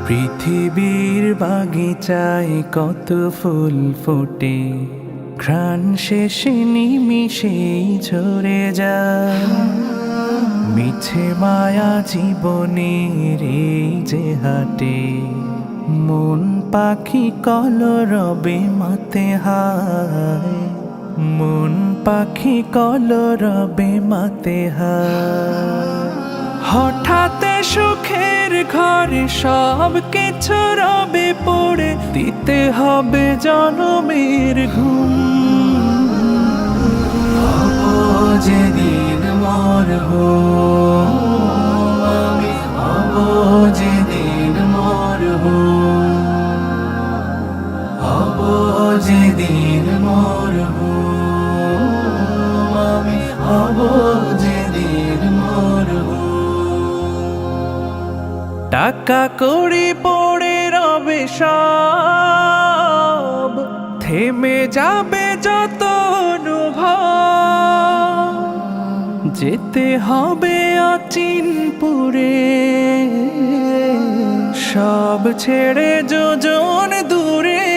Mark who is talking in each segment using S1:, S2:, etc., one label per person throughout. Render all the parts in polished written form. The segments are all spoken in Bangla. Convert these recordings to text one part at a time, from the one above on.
S1: পৃথিবীর বাগিচায় কত ফুল ফোটে, ঘ্রাণ শেষে নিমিষেই ঝরে যায়। মিছে মায়া জীবনের এই যে হাটে, মন পাখি কলরবে মাতে হায়, মন পাখি কলরবে মাতে হায়। হঠাৎ সুখের ঘরে সব কিছু রবে পড়ে, দিতে হবে জনমের ঘুম। হব যেদিন মরব আমি, হব যেদিন মরব, হব যেদিন মরব আমি, হব যেদিন মরব। টাকা কড়ি পড়ে রবে সব, থেমে যাবে যত অনুভব। যেতে হবে অচিনপুরে, সব ছেড়ে যোজন দূরে।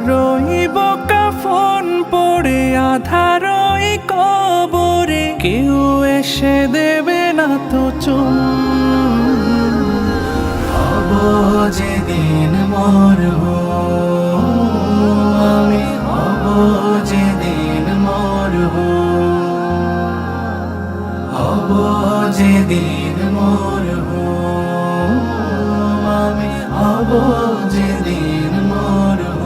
S1: রইব কাফন পড়ে আধার ওই কবরে, কেউ এসে দেবে না তো চুম। হব যেদিন মরব আমি, হব যেদিন মরব, হব যেদিন মরব আমি, হব যেদিন মরব।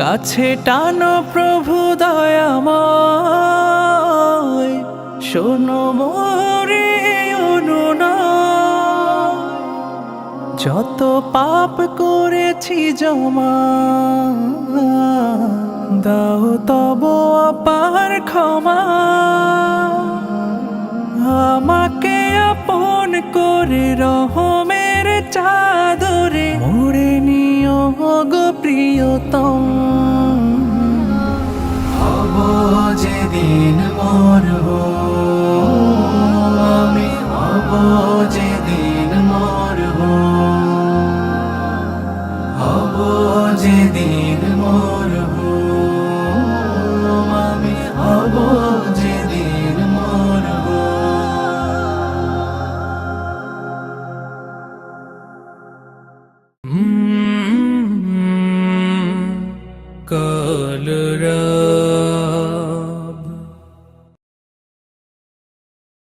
S1: কাছে টানো প্রভু দয়াময়, শোনো মোরে অনুনয়। যত পাপ করেছি জমা, দাও তব অপার ক্ষমা। আমাকে আপন করে রহমের চাদরে, মোরে নিও গো প্রিয়তম। হব যেদিন মরব